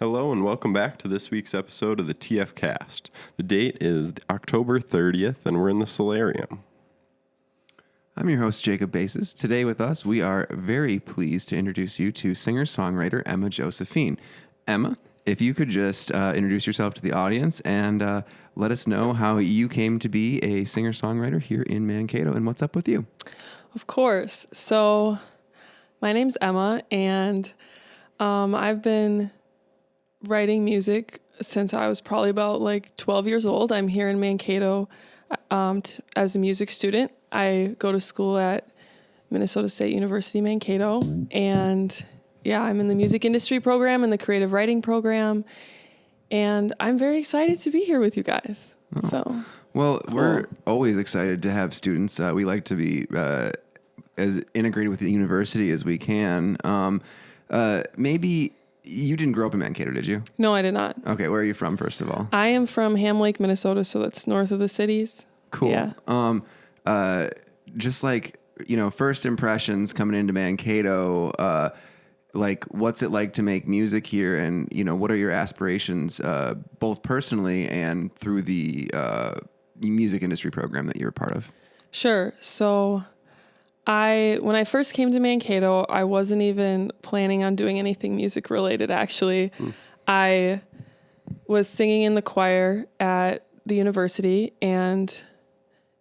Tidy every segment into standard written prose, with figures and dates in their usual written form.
Hello and welcome back to this week's episode of the TF Cast. The date is October 30th and we're in the Solarium. I'm your host, Jacob Bases. Today with us, we are very pleased to introduce you to singer-songwriter Emma Josephine. Emma, if you could just introduce yourself to the audience and let us know how you came to be a singer-songwriter here in Mankato and what's up with you. Of course. So my name's Emma and I've been writing music since I was probably about 12 years old. I'm here in Mankato as a music student. I go to school at Minnesota State University Mankato, and I'm in the music industry program and the creative writing program, and I'm very excited to be here with you guys. Well, cool. We're always excited to have students. We like to be as integrated with the university as we can. Maybe you didn't grow up in Mankato, did you? No, I did not. Okay, where are you from, first of all? I am from Ham Lake, Minnesota, so that's north of the cities. Cool. Yeah. Just first impressions coming into Mankato, what's it like to make music here, and what are your aspirations, both personally and through the music industry program that you're a part of? Sure. So when I first came to Mankato, I wasn't even planning on doing anything music related, actually. I was singing in the choir at the university, and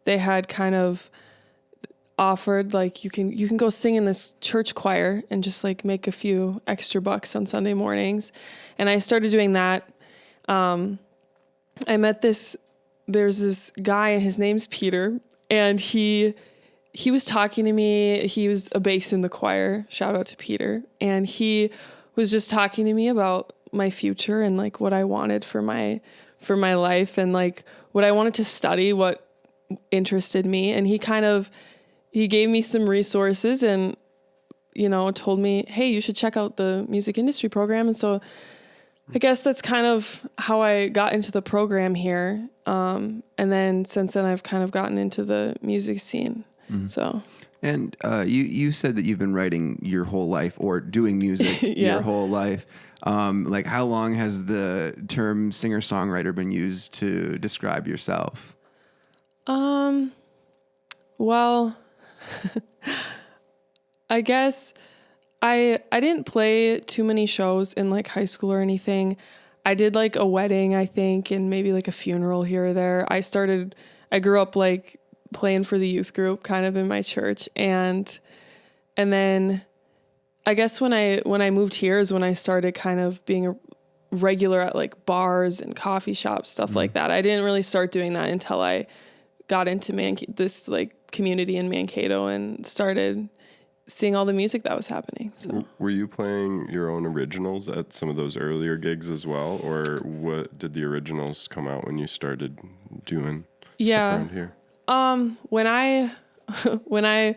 they had kind of offered you can go sing in this church choir and just make a few extra bucks on Sunday mornings. And I started doing that. I met there's this guy, and his name's Peter, and he was talking to me. He was a bass in the choir. Shout out to Peter. And he was just talking to me about my future and what I wanted for my life and what I wanted to study, what interested me. And he gave me some resources and, told me, hey, you should check out the music industry program. And so I guess that's kind of how I got into the program here. And then since then I've kind of gotten into the music scene. Mm-hmm. So, and you said that you've been writing your whole life or doing music your whole life. How long has the term singer-songwriter been used to describe yourself? Well, I guess I didn't play too many shows in high school or anything. I did a wedding, I think, and maybe a funeral here or there. I grew up playing for the youth group kind of in my church, and then I guess when I moved here is when I started kind of being a regular at bars and coffee shops, stuff like that. I didn't really start doing that until I got into this community in Mankato and started seeing all the music that was happening. So were you playing your own originals at some of those earlier gigs as well, or what did the originals come out when you started doing stuff around here? When I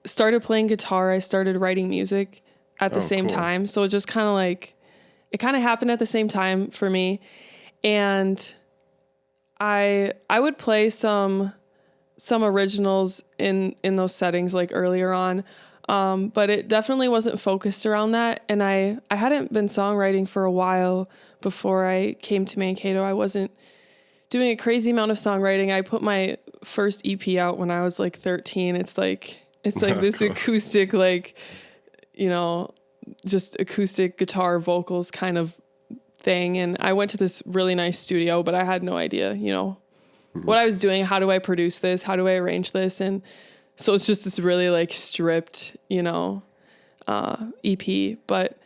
started playing guitar, I started writing music at the same time. So it just kind of it kind of happened at the same time for me. And I would play some originals in those settings earlier on. But it definitely wasn't focused around that. And I hadn't been songwriting for a while before I came to Mankato. I wasn't doing a crazy amount of songwriting. I put my first EP out when I was 13. It's this cool. Acoustic, just acoustic guitar vocals kind of thing. And I went to this really nice studio, but I had no idea, what I was doing. How do I produce this? How do I arrange this? And so it's just this really stripped, EP. But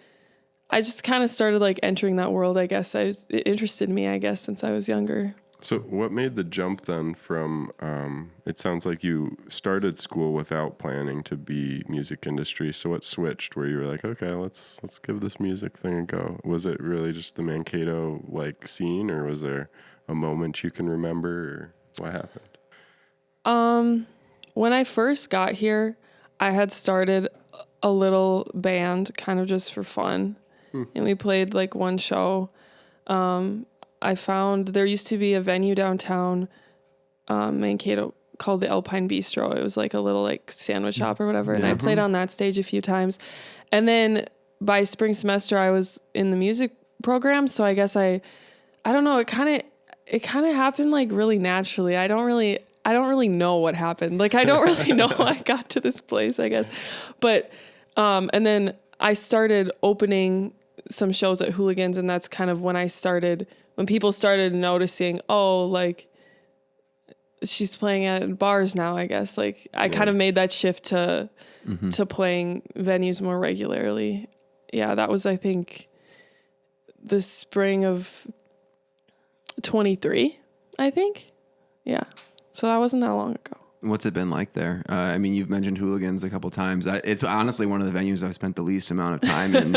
I just kind of started entering that world. I guess it interested me, since I was younger. So what made the jump then from, it sounds like you started school without planning to be music industry. So what switched where you were okay, let's give this music thing a go? Was it really just the Mankato scene, or was there a moment you can remember, or what happened? When I first got here, I had started a little band kind of just for fun. And we played one show. I found there used to be a venue downtown Mankato called the Alpine Bistro. It was a little sandwich shop or whatever. And I played on that stage a few times. And then by spring semester, I was in the music program. So I guess I don't know. It kind of happened like really naturally. I don't really know what happened. Like, I don't really know how I got to this place, I guess. But, and then I started opening some shows at Hooligans, and that's kind of when people started noticing, oh, like, she's playing at bars now, I guess. Like, I kind of made that shift to playing venues more regularly. Yeah, that was, I think, the spring of 23, I think. Yeah. So that wasn't that long ago. What's it been like there? I mean, you've mentioned Hooligans a couple times. It's honestly one of the venues I've spent the least amount of time in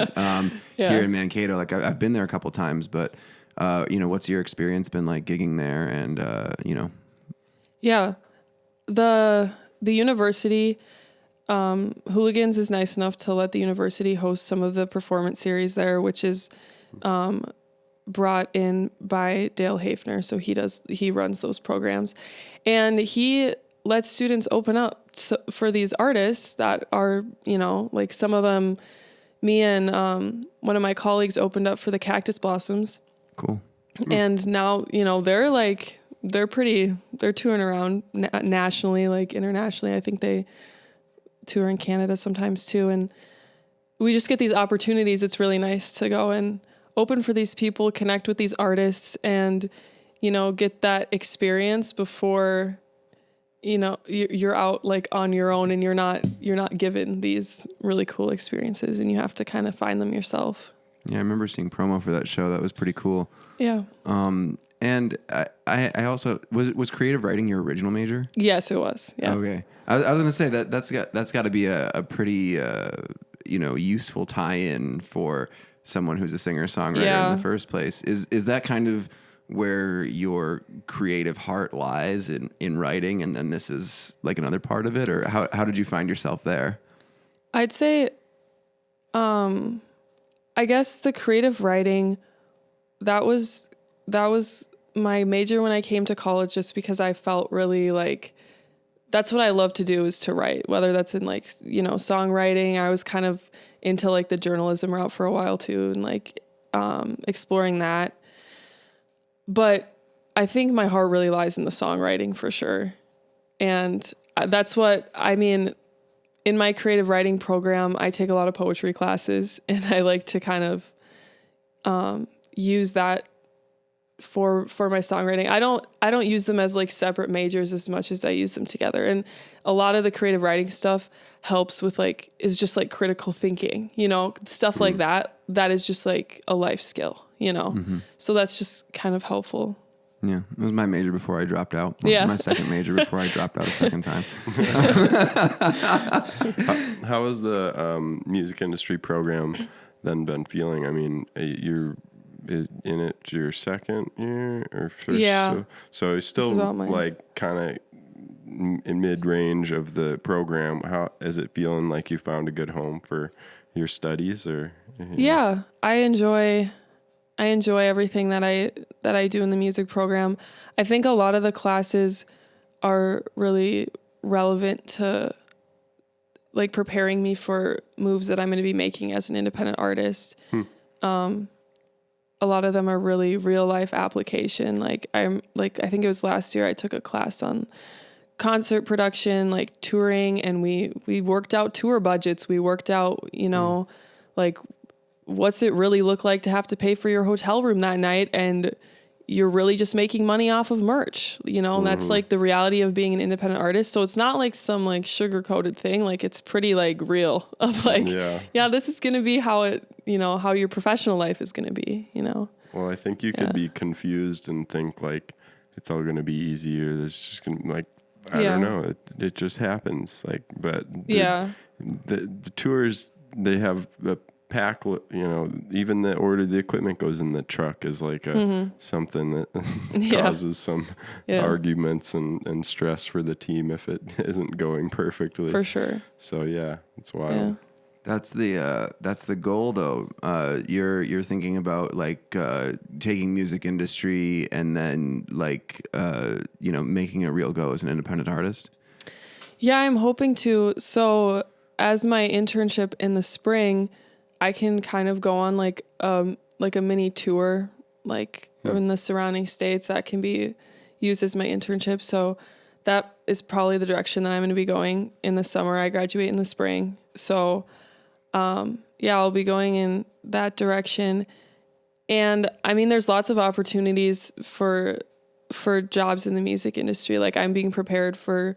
here in Mankato. Like, I've been there a couple times, but, what's your experience been like gigging there? And, Yeah. The university, Hooligans is nice enough to let the university host some of the performance series there, which is brought in by Dale Hafner. So he runs those programs, and he lets students open up for these artists that are, like some of them, me and one of my colleagues opened up for the Cactus Blossoms. Cool. And now, they're touring around nationally, like internationally. I think they tour in Canada sometimes too. And we just get these opportunities. It's really nice to go and open for these people, connect with these artists, and, get that experience before, you're out like on your own, and you're not given these really cool experiences, and you have to kind of find them yourself. Yeah, I remember seeing promo for that show. That was pretty cool. Yeah. And I also was creative writing your original major? Yes, it was. Yeah. Okay. I was going to say that's got to be a pretty useful tie-in for someone who's a singer-songwriter in the first place. Is that kind of where your creative heart lies in writing, and then this is like another part of it, or how did you find yourself there? I'd say, I guess the creative writing, that was my major when I came to college, just because I felt really like that's what I love to do, is to write, whether that's in like, songwriting. I was kind of into like the journalism route for a while too, and like exploring that. But I think my heart really lies in the songwriting for sure. And that's what, I mean, in my creative writing program, I take a lot of poetry classes, and I like to kind of use that for my songwriting. I don't use them as like separate majors as much as I use them together. And a lot of the creative writing stuff helps with is just like critical thinking, stuff like that. That is just like a life skill, So that's just kind of helpful. Yeah, it was my major before I dropped out. Yeah. My second major before I dropped out a second time. How has the music industry program then been feeling? I mean, you're in it your second year or first? Yeah. So it's still like kind of in mid-range of the program. How is it feeling? Like you found a good home for your studies, or? Yeah, I enjoy everything that I do in the music program. I think a lot of the classes are really relevant to like preparing me for moves that I'm going to be making as an independent artist. A lot of them are really real life application. I think it was last year I took a class on concert production, like touring, and we worked out tour budgets. We worked out, like what's it really look like to have to pay for your hotel room that night, and you're really just making money off of merch, and that's like the reality of being an independent artist. So it's not like some like sugar coated thing. Like it's pretty like real of like, this is going to be how it, how your professional life is going to be, Well, I think you could be confused and think like it's all going to be easy, or there's just going to I don't know. It just happens. But the tours, they have a pack, even the equipment goes in the truck is like something that causes some arguments and stress for the team if it isn't going perfectly. For sure. So it's wild. Yeah. That's the goal though. You're thinking about like taking music industry and then like making a real go as an independent artist. Yeah, I'm hoping to. So as my internship in the spring, I can kind of go on like a like a mini tour, like in the surrounding states that can be used as my internship. So that is probably the direction that I'm going to be going in the summer. I graduate in the spring. So, I'll be going in that direction. And I mean, there's lots of opportunities for jobs in the music industry. Like I'm being prepared for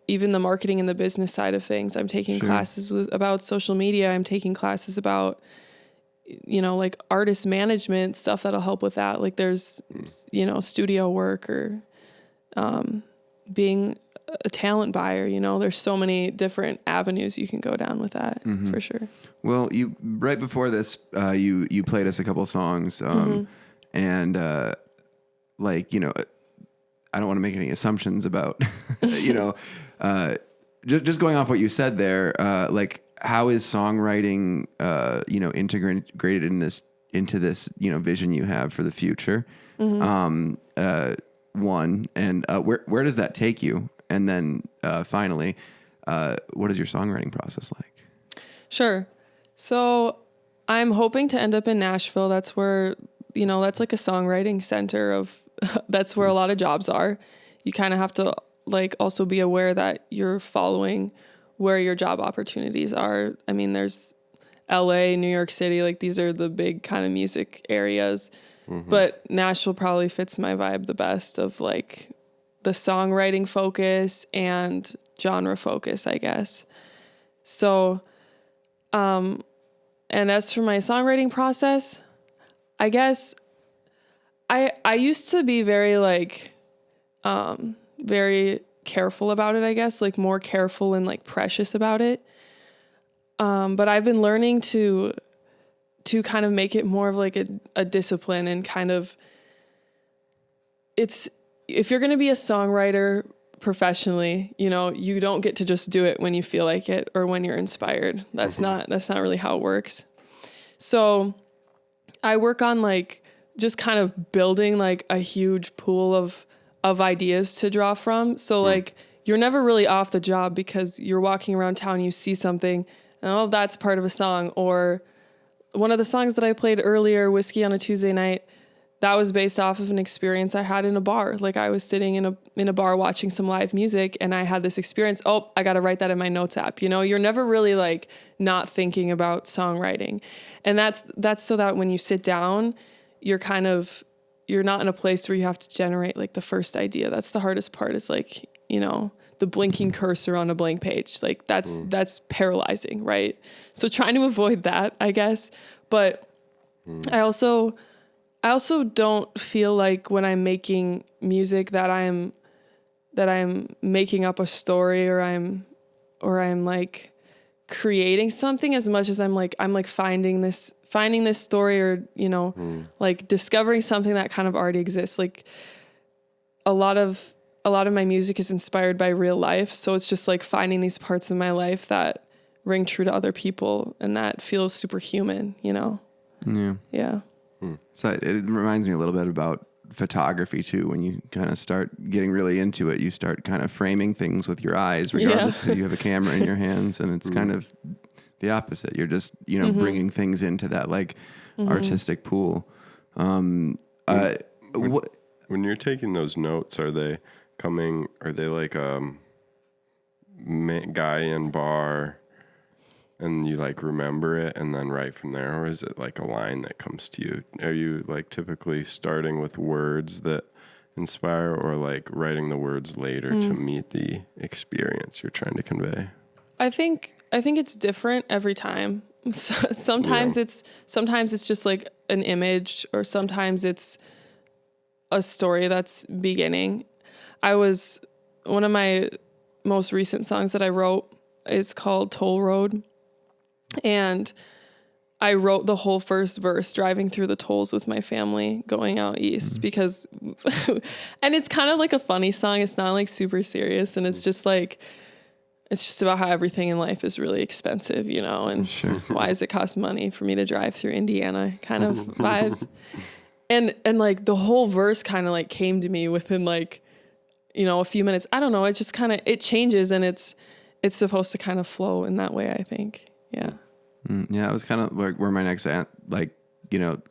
even the marketing and the business side of things. I'm taking classes about social media. I'm taking classes about, like artist management, stuff that'll help with that. Like there's, studio work or, being a talent buyer, there's so many different avenues you can go down with that for sure. Well, you right before this, you played us a couple songs, and I don't want to make any assumptions about, just going off what you said there. How is songwriting, integrated into this, vision you have for the future? One, and where does that take you? And then finally, what is your songwriting process like? Sure. So I'm hoping to end up in Nashville. That's where, that's like a songwriting center of, that's where a lot of jobs are. You kind of have to also be aware that you're following where your job opportunities are. I mean, there's LA, New York City, these are the big kind of music areas. But Nashville probably fits my vibe the best of the songwriting focus and genre focus, I guess. So, and as for my songwriting process, I guess I used to be very very careful about it, I guess, more careful and precious about it. But I've been learning to kind of make it more of a discipline and kind of if you're going to be a songwriter professionally, you don't get to just do it when you feel like it or when you're inspired. That's not really how it works. So I work on just kind of building a huge pool of ideas to draw from. So you're never really off the job because you're walking around town, you see something, and that's part of a song. Or one of the songs that I played earlier, Whiskey on a Tuesday Night, that was based off of an experience I had in a bar. I was sitting in a bar watching some live music and I had this experience. Oh, I got to write that in my notes app. You're never really not thinking about songwriting. And that's so that when you sit down, you're not in a place where you have to generate the first idea. That's the hardest part is the blinking cursor on a blank page. That's paralyzing, right? So trying to avoid that, I guess. But I also don't feel like when I'm making music that I'm making up a story or I'm creating something as much as I'm finding this story or, discovering something that kind of already exists. A lot of my music is inspired by real life. So it's just finding these parts of my life that ring true to other people and that feels superhuman, Yeah. Yeah. So it reminds me a little bit about photography too. When you kind of start getting really into it, you start kind of framing things with your eyes, regardless if you have a camera in your hands, and it's kind of the opposite. You're just, bringing things into that artistic pool. When you're taking those notes, are they guy in bar and you remember it and then write from there? Or is it a line that comes to you? Are you typically starting with words that inspire or writing the words later to meet the experience you're trying to convey? I think it's different every time. Sometimes it's just an image, or sometimes it's a story that's beginning. One of my most recent songs that I wrote is called Toll Road. And I wrote the whole first verse driving through the tolls with my family going out east because, and it's kind of a funny song. It's not super serious. And it's just it's just about how everything in life is really expensive, and why does it cost money for me to drive through Indiana kind of vibes. And the whole verse kind of came to me within a few minutes. I don't know. It just kind of, it changes and it's supposed to kind of flow in that way, I think. Yeah. Yeah. It was kind of where my next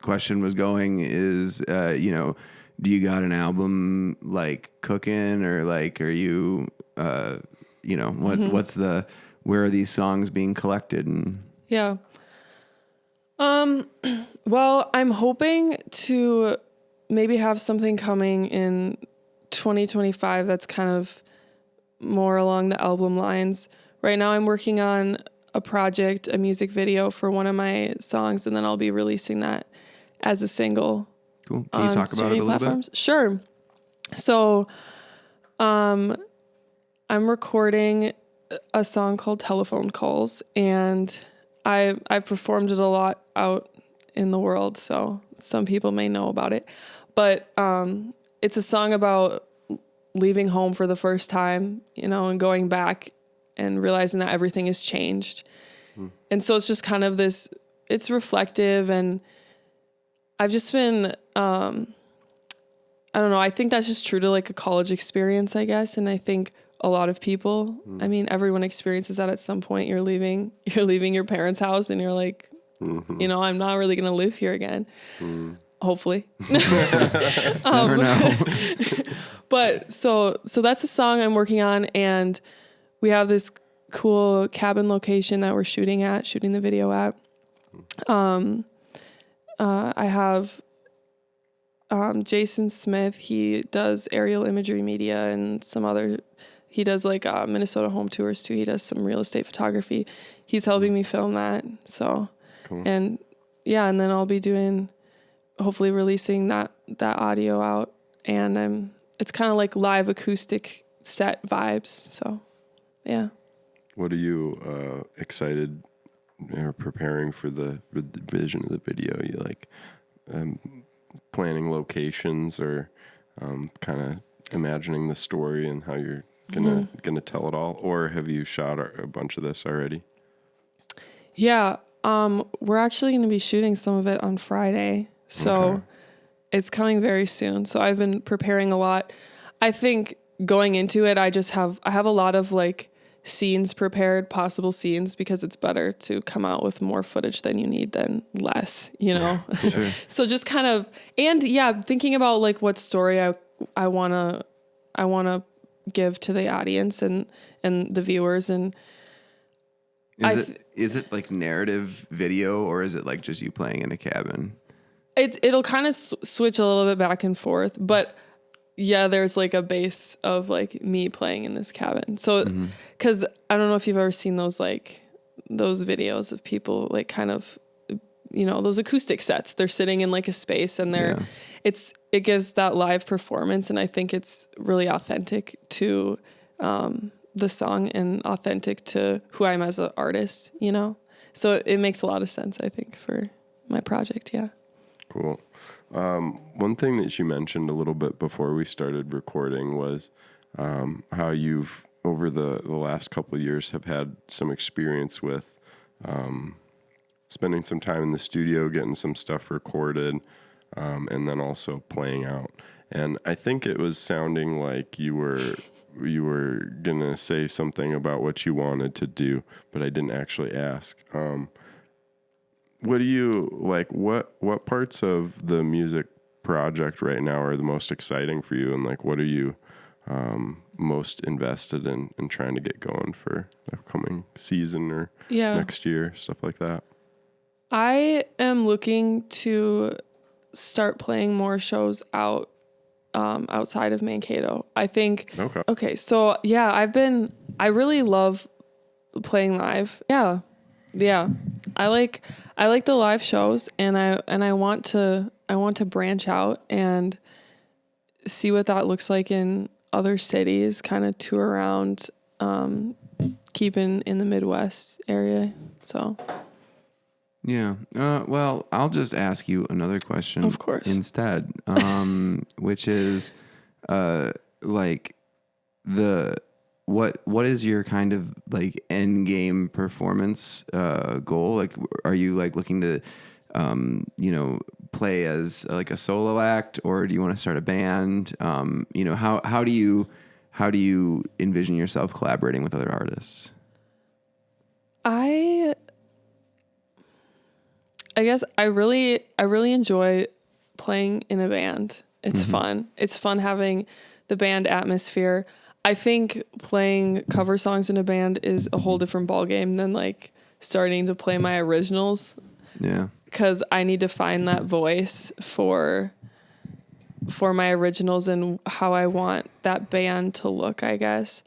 question was going is, do you got an album like cooking, or like, are you, where are these songs being collected? And Yeah. Well, I'm hoping to maybe have something coming in 2025 that's kind of more along the album lines. Right now I'm working on a music video for one of my songs, and then I'll be releasing that as a single. Cool. Can you talk about it a little bit? Sure. So, I'm recording a song called Telephone Calls, and I've performed it a lot out in the world, so some people may know about it. But it's a song about leaving home for the first time, and going back and realizing that everything has changed. And so it's just kind of it's reflective, and I've just been, I don't know, I think that's just true to like a college experience, I guess. And I think a lot of people, I mean, everyone experiences that at some point. You're leaving your parents' house, and you're like, I'm not really going to live here again. Hopefully. Never know. But so that's a song I'm working on, and we have this cool cabin location that we're shooting the video at. I have Jason Smith. He does aerial imagery media and he does like Minnesota home tours too. He does some real estate photography. He's helping me film that. So, cool. And then I'll be hopefully releasing that audio out, and it's kind of like live acoustic set vibes. So, yeah. What are you excited or preparing for the vision of the video? You like planning locations, or kind of imagining the story and how you're gonna tell it all, or have you shot a bunch of this already? Yeah, we're actually going to be shooting some of it on Friday, so it's coming very soon. So I've been preparing a lot. I think going into it, I have a lot of like scenes prepared, possible scenes, because it's better to come out with more footage than you need than less, Sure. So just kind of, and yeah, thinking about like what story I want to give to the audience and the viewers. And is it like narrative video, or is it like just you playing in a cabin? It'll kind of switch a little bit back and forth, but yeah, there's like a base of like me playing in this cabin. So, cause I don't know if you've ever seen those videos of people like kind of, those acoustic sets, they're sitting in like a space, and it gives that live performance. And I think it's really authentic to, the song, and authentic to who I am as an artist, so it makes a lot of sense, I think, for my project. Yeah. Cool. One thing that you mentioned a little bit before we started recording was how you've, over the last couple of years, have had some experience with spending some time in the studio, getting some stuff recorded, and then also playing out. And I think it was sounding like you were gonna say something about what you wanted to do, but I didn't actually ask. What do you like? What parts of the music project right now are the most exciting for you, and like what are you most invested in trying to get going for the upcoming season or next year, stuff like that? I am looking to start playing more shows outside of Mankato. I think. Okay. So yeah, I really love playing live. Yeah. I like the live shows, and I want to branch out and see what that looks like in other cities, kind of tour around, keeping in the Midwest area. So yeah. Well, I'll just ask you another question, of course, instead, which is like what is your kind of like end game performance goal? Like, are you like looking to play as like a solo act, or do you want to start a band? How do you envision yourself collaborating with other artists? I guess I really enjoy playing in a band. It's fun. It's fun having the band atmosphere. I think playing cover songs in a band is a whole different ballgame than like starting to play my originals. Yeah. Because I need to find that voice for my originals and how I want that band to look, I guess.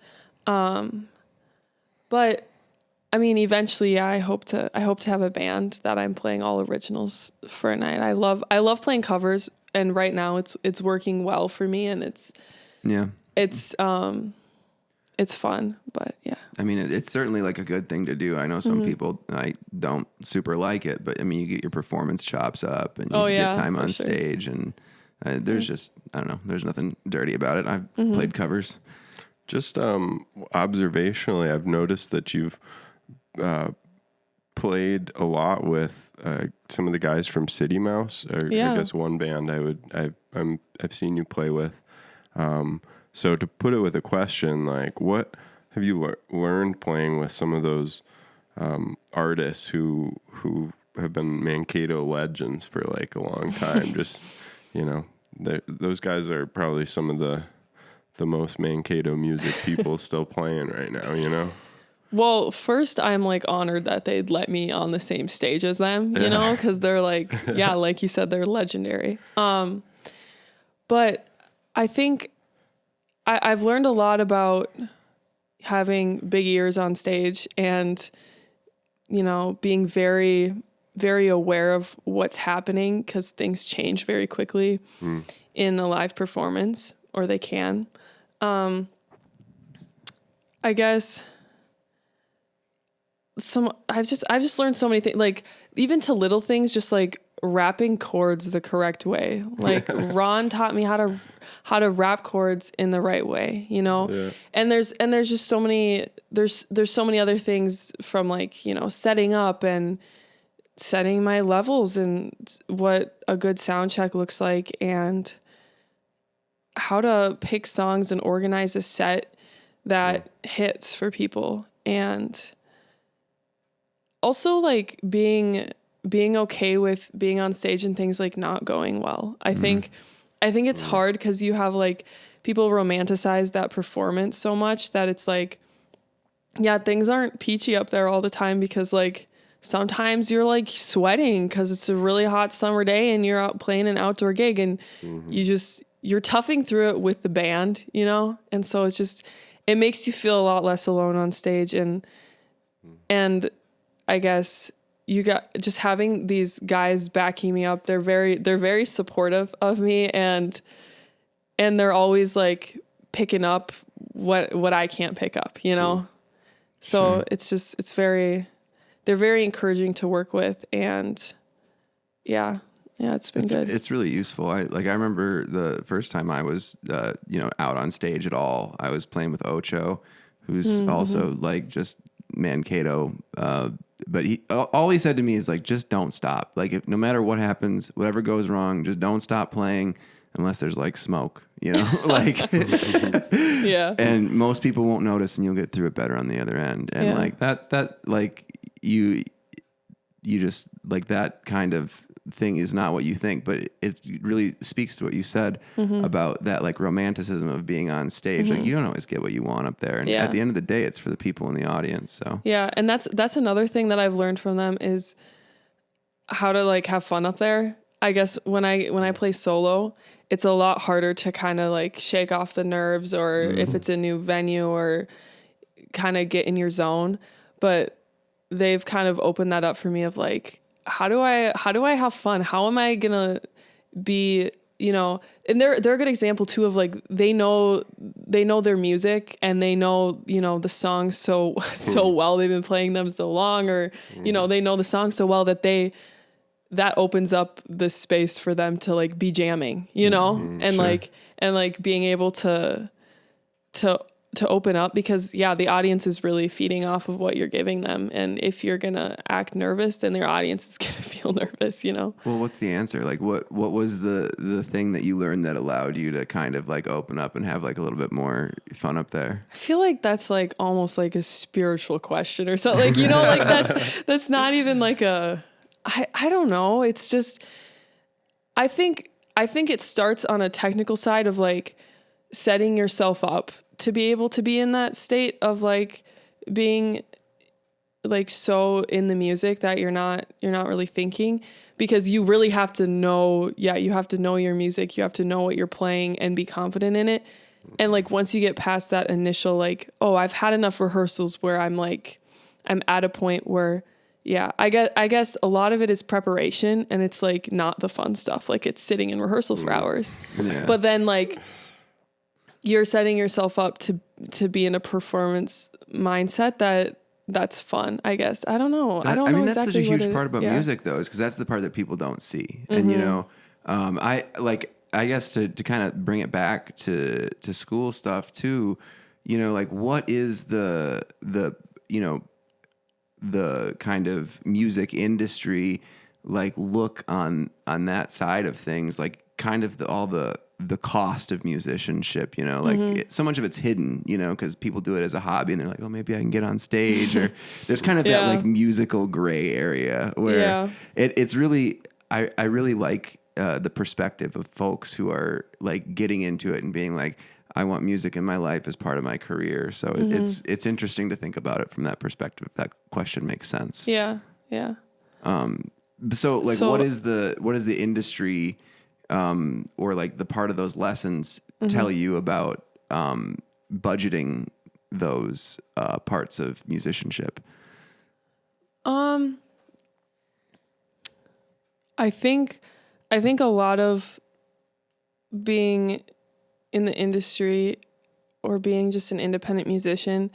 But I mean, eventually, yeah, I hope to have a band that I'm playing all originals for a night. I love playing covers, and right now it's working well for me, and it's fun. But yeah, I mean, it's certainly like a good thing to do. I know some people don't super like it, but I mean, you get your performance chops up, and you get time on stage, and there's just, I don't know, there's nothing dirty about it. I've played covers. Just observationally, I've noticed that you've played a lot with some of the guys from City Mouse, or I guess one band I've seen you play with. So to put it with a question, like, what have you learned playing with some of those artists who have been Mankato legends for like a long time? Just, you know, those guys are probably some of the most Mankato music people still playing right now, you know? Well, first, I'm like honored that they'd let me on the same stage as them, you know, because they're like, yeah, like you said, they're legendary. But I think I've learned a lot about having big ears on stage and, you know, being very, very aware of what's happening because things change very quickly in a live performance, or they can. I guess I've just learned so many things, like even to little things, just like rapping chords the correct way. Like Ron taught me how to rap chords in the right way, you know? Yeah. And there's just so many, there's so many other things from like, you know, setting up and setting my levels and what a good sound check looks like and how to pick songs and organize a set that hits for people. And also like being okay with being on stage and things like not going well. I think it's hard because you have like people romanticize that performance so much that it's like, yeah, things aren't peachy up there all the time because like sometimes you're like sweating because it's a really hot summer day and you're out playing an outdoor gig and you're toughing through it with the band, you know? And so it makes you feel a lot less alone on stage. And I guess you got just having these guys backing me up. They're very supportive of me and they're always like picking up what I can't pick up, you know? So they're very encouraging to work with and yeah, it's been good. It's really useful. I remember the first time I was, out on stage at all, I was playing with Ocho, who's also like just Mankato, but all he said to me is like, just don't stop. Like no matter what happens, whatever goes wrong, just don't stop playing unless there's like smoke, you know, like, yeah. And most people won't notice and you'll get through it better on the other end. And like that, like you just like that kind of thing is not what you think, but it really speaks to what you said about that like romanticism of being on stage. Like you don't always get what you want up there. And at the end of the day, it's for the people in the audience. So yeah. And that's another thing that I've learned from them is how to like have fun up there. I guess when I play solo, it's a lot harder to kind of like shake off the nerves or if it's a new venue or kind of get in your zone. But they've kind of opened that up for me of like, how do I have fun? How am I gonna be, you know, and they're a good example too of like, they know their music and they know, you know, the songs so well, they've been playing them so long or, you know, they know the songs so well that that opens up the space for them to like be jamming, you know, and like being able to open up because the audience is really feeding off of what you're giving them. And if you're going to act nervous, then their audience is going to feel nervous, you know? Well, what's the answer? Like what was the thing that you learned that allowed you to kind of like open up and have like a little bit more fun up there? I feel like that's like almost like a spiritual question or something. Like, you know, like that's not even like I don't know. It's just, I think it starts on a technical side of like setting yourself up to be able to be in that state of like being like so in the music that you're not really thinking, because you really have to know, you have to know your music, you have to know what you're playing and be confident in it. And like once you get past that initial like, oh, I've had enough rehearsals where I'm at a point where I guess a lot of it is preparation, and it's like not the fun stuff. Like it's sitting in rehearsal for hours. Yeah. But then like you're setting yourself up to be in a performance mindset that's fun, I guess. I don't know. I don't know. I mean, that's exactly such a huge part about music, though, is because that's the part that people don't see. And, you know, I guess to kind of bring it back to school stuff too, you know, like what is the kind of music industry like look on that side of things, like kind of all the cost of musicianship, you know, like so much of it's hidden, you know, because people do it as a hobby and they're like, oh, maybe I can get on stage, or there's kind of that like musical gray area where it's really, I really like the perspective of folks who are like getting into it and being like, I want music in my life as part of my career. So it's interesting to think about it from that perspective. If that question makes sense. Yeah. Yeah. So what is the industry, or like the part of those lessons tell you about, budgeting those, parts of musicianship? I think a lot of being in the industry or being just an independent musician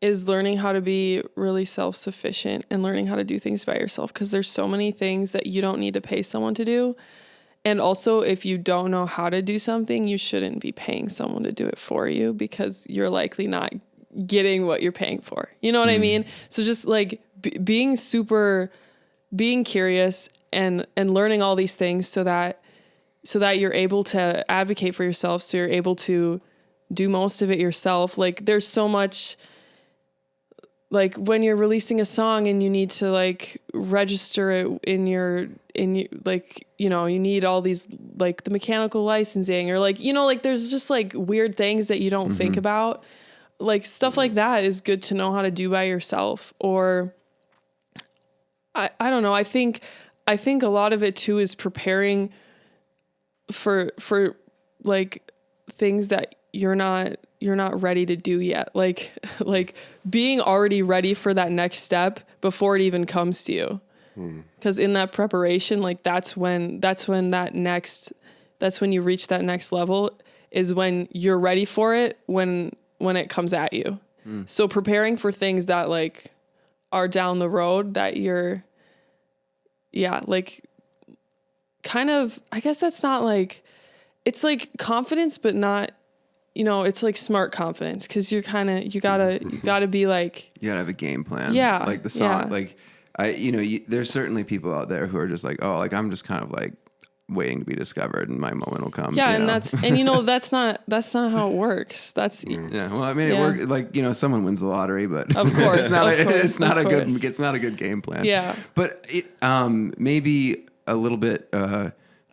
is learning how to be really self-sufficient and learning how to do things by yourself, because there's so many things that you don't need to pay someone to do. And also, if you don't know how to do something, you shouldn't be paying someone to do it for you, because you're likely not getting what you're paying for. You know what I mean? So just like being curious and learning all these things so that you're able to advocate for yourself, so you're able to do most of it yourself. Like there's so much, like when you're releasing a song and you need to like register it in your like, you know, you need all these like the mechanical licensing, or like, you know, like there's just like weird things that you don't think about. Like stuff like that is good to know how to do by yourself. Or I don't know. I think a lot of it too is preparing for like things that you're not ready to do yet. Like being already ready for that next step before it even comes to you. Because in that preparation, like that's when you reach that next level, is when you're ready for it, when it comes at you. So preparing for things that like are down the road that you're, like kind of, I guess that's not like, it's like confidence, but not, you know, it's like smart confidence, because you're kind of, you gotta be like, You gotta have a game plan. Yeah, Like the song, yeah. like there's certainly people out there who are just like, oh, like I'm just kind of like waiting to be discovered and my moment will come. Yeah. you And know? that's not how it works. That's, Yeah. Well, I mean, it Yeah. worked. Like, you know, someone wins the lottery, but Of course, it's not. of course, it's not of a good. course. It's not a good game plan. Yeah. But maybe a little bit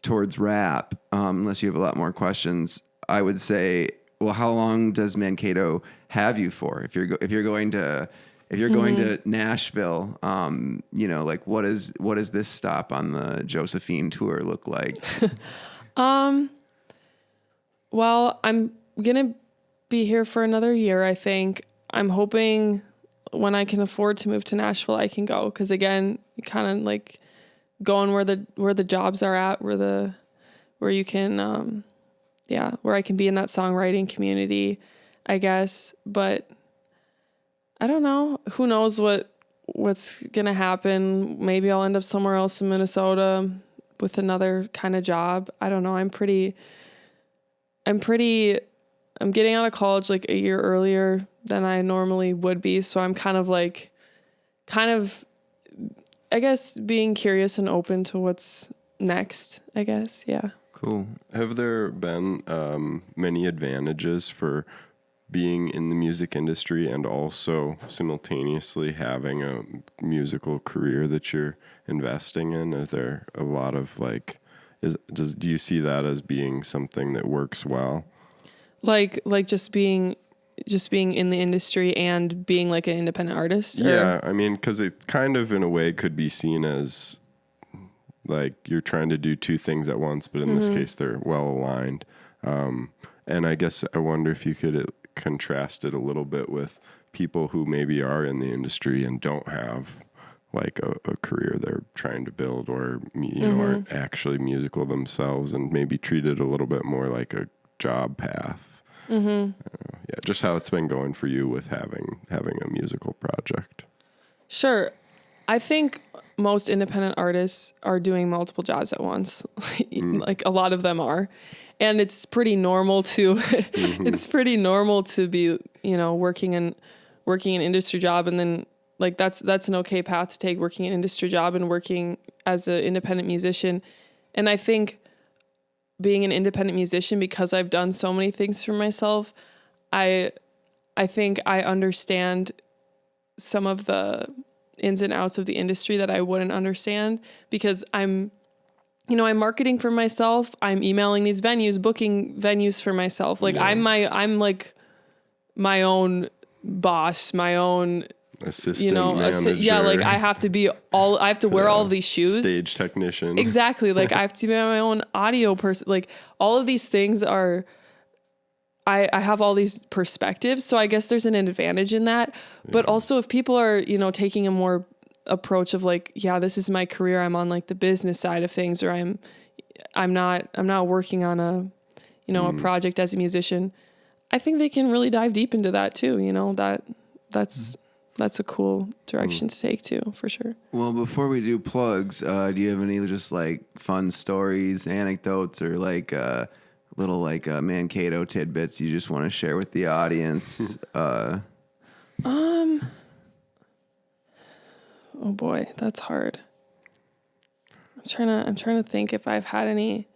towards rap. Unless you have a lot more questions, I would say. Well, how long does Mankato have you for? If you're going to Nashville, you know, like what is this stop on the Josephine tour look like? Well, I'm gonna be here for another year, I think. I'm hoping when I can afford to move to Nashville, I can go. Because again, kind of like going where the jobs are at, where you can, where I can be in that songwriting community, I guess. But I don't know. Who knows what's gonna happen? Maybe I'll end up somewhere else in Minnesota with another kind of job. I don't know. I'm getting out of college like a year earlier than I normally would be. So I'm kind of, I guess, being curious and open to what's next, I guess. Yeah. Cool. Have there been many advantages for being in the music industry and also simultaneously having a musical career that you're investing in? Is there a lot of like, do you see that as being something that works well? Like just being in the industry and being like an independent artist? Yeah, I mean, because it kind of in a way could be seen as like you're trying to do two things at once, but in this case they're well aligned. And I guess I wonder if you could contrast it a little bit with people who maybe are in the industry and don't have like a career they're trying to build, or aren't actually musical themselves, and maybe treat it a little bit more like a job path. Yeah, just how it's been going for you with having a musical project. Sure. I think most independent artists are doing multiple jobs at once. Like a lot of them are. And it's pretty normal to it's pretty normal to be, working an industry job, and then like that's an okay path to take, working an industry job and working as an independent musician. And I think being an independent musician, because I've done so many things for myself, I think I understand some of the ins and outs of the industry that I wouldn't understand, because I'm marketing for myself. I'm emailing these venues, booking venues for myself. Like I'm like my own boss, my own assistant manager. like I have to wear all of these shoes. Stage technician. Exactly. Like I have to be my own audio person. Like all of these things are, I have all these perspectives. So I guess there's an advantage in that. Yeah. But also if people are, taking a more approach of like, yeah, this is my career, I'm on like the business side of things, or I'm not working on a project as a musician, I think they can really dive deep into that too. That's a cool direction to take too, for sure. Well, before we do plugs, do you have any just like fun stories, anecdotes, or like little like Mankato tidbits you just want to share with the audience? Oh boy, that's hard. I'm trying to think if I've had any.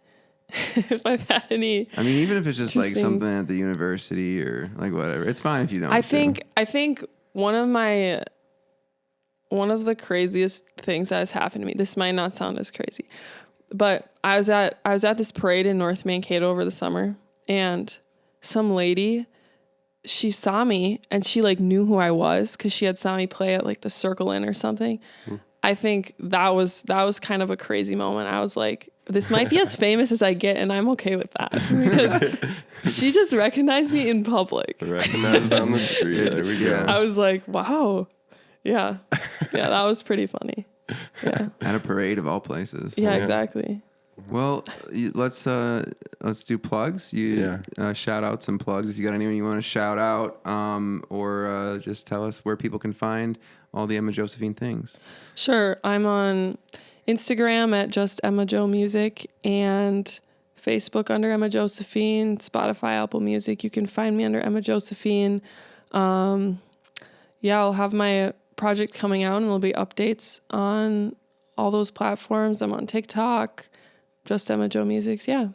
I mean, even if it's just like something at the university or like whatever, it's fine if you don't. I think one of the craziest things that has happened to me, this might not sound as crazy, but I was at this parade in North Mankato over the summer, and some lady, she saw me and she like knew who I was because she had saw me play at like the Circle Inn or something. I think that was kind of a crazy moment. I was like, this might be as famous as I get, and I'm okay with that, because she just recognized me in public. Recognized on the street. There we go. I was like, wow. Yeah, that was pretty funny. Yeah. At a parade of all places. Yeah, exactly. Well, let's do plugs. Shout out some plugs if you got anyone you want to shout out, or just tell us where people can find all the Emma Josephine things. Sure, I'm on Instagram at just Emma Jo Music, and Facebook under Emma Josephine, Spotify, Apple Music. You can find me under Emma Josephine. I'll have my project coming out, and there'll be updates on all those platforms. I'm on TikTok, just Emma Jo Music. Yeah.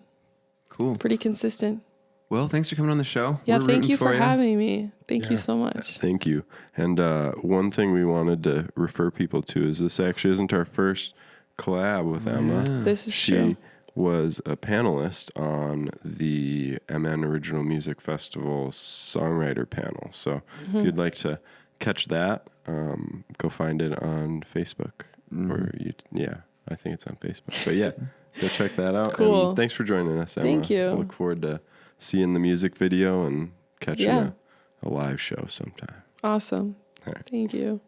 Cool. Pretty consistent. Well, thanks for coming on the show. Yeah, thank you for having me. Thank you so much. Thank you. And one thing we wanted to refer people to is this actually isn't our first collab with Emma. This is true. She was a panelist on the MN Original Music Festival songwriter panel. So if you'd like to catch that, go find it on Facebook. Or I think it's on Facebook. But yeah, go check that out. Cool. And thanks for joining us, Emma. Thank you. I look forward to seeing the music video and catching a live show sometime. Awesome. All right. Thank you.